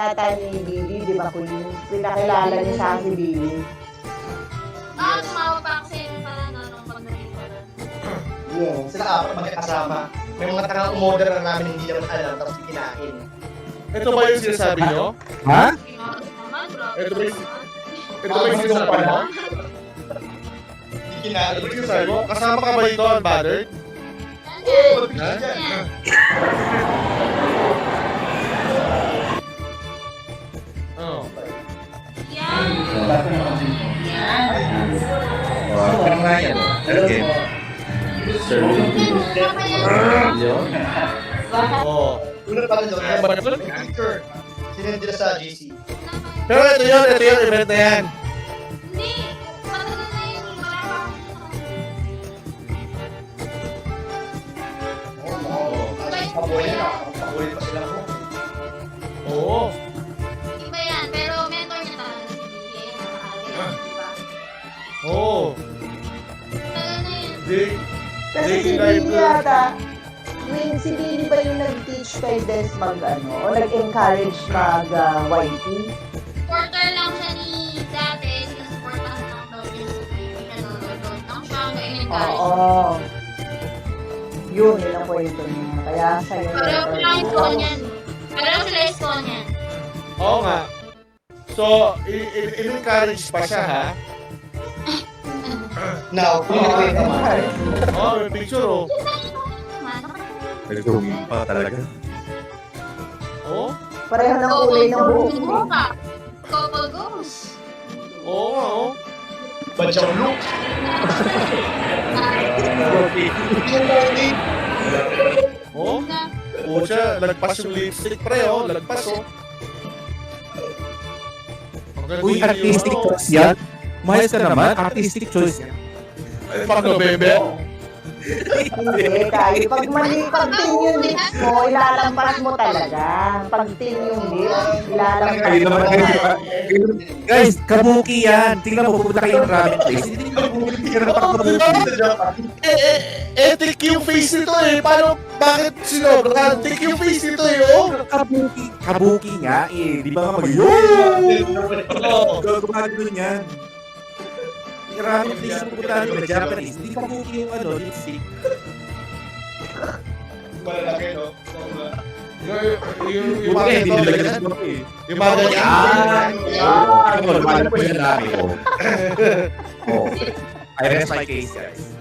Yata ni Billy, di ba, Queen? Pinakilala niya sa akin si Billy. Tumawa pa kasi yung pala nung pagdating ko doon. Yes. Sila apat magkakasama. May mga tangang umorder na namin hindi naman alam tapos kinain. Ito ba yung sinasabi nyo? Ha? Ito ba yung sinasabi nyo? Kinain. Ito ba yung sinasabi mo? Kasama ka ba dito, unbothered? Ha? Oo. Pero nga yan. Okay. Yun. Oo. Unang pala doon. Ano ba yun? Picture. Sinend nila sa GC. Pero ito yung event na yan. Hindi! Matagal na yun. Wala pa akong Pabuhay na. Pabuhay pa sila ko. Oo. iba yan. Pero mentor niya talaga si BA. Diba? Oo. Tagal na yun. Kasi si Billy yata, Queen, si Billy ba yung nag-teach kay Des o nag-encourage YT? Supporter lang siya ni dati. Sinusuportahan lang daw yung nanonood lang siya. May-encourage. Oo. Yun ang kwento niya. Kaya siya yung Pareho sila yung school niyan. Pareho sila yung school niyan. Oo nga. So, in-encourage pa siya, ha? Now, pinag-wait naman. Oo, may picture, oh. Nagtungin pa talaga. Oo? Pareho ng kulay ng buhok mo. Couple goals. Oo nga, oh. Badyang look. Oo? Oo siya, lagpas yung lipstick, pre, oh. Lagpas, oh. Ang ganda Uy, yun, artistic oh. choice yan. Mayos ka naman, artistic choice yan. Ay, pag November. Hindi, tayo. Pag tin yung lips mo, ilalampas mo talaga. Pag tin yung lips, ilalampas Kayo mo. naman, guys, kabuki yan. Tingnan mo, pupunta kayo ng ramen place. Hindi ka kabuki ka na kabuki. Thick yung face nito, eh. Paano, bakit sinobra? Thick yung face nito, eh, oh. Kabuki nga eh. Di ba nga mag-yun? Oo. Gagawin doon yan. Ramen place yung pupunta nyo na Japanese. Hindi kabuki yung lipstick. Malalaki, no? Yung mga Hindi ito, nilagyan ganyan. sa mga eh. Yung mga ganyan. Ano, lumalan po yung dami ko. Oh. I rest my case, guys.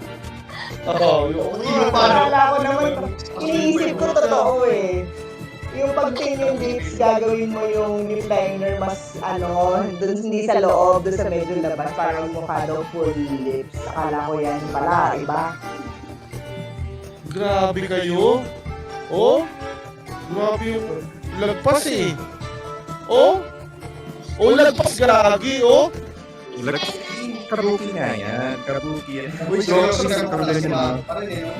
Oo, Yung paano? Akala ko naman, iniisip ko totoo eh. Yung pag-tin yung lips, gagawin mo yung lip liner mas dun hindi sa loob, dun sa medyo labas, parang mukha daw full lips. Akala ko yan pala, iba. Grabe kayo. Oh? Grabe yung lagpas, eh. Oh? Oh, lagpas gagi, oh? Kabuki nga yan. Kabuki yan. Uy, seryoso ka naman kasi parang no?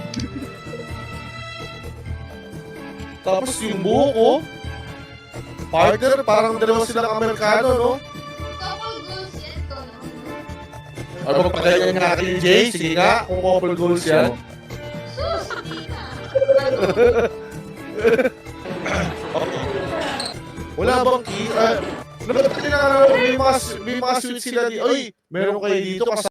Tapos yung buhok, oh. Partner, parang dalawa silang Amerikano, no? Couple goals yan. Ano ba pagkaya nga kay Jay? Sige nga, kung couple goals yan. Sus, hindi na. Wala bang key? May mga sweet sila dito. Oy, meron kayo dito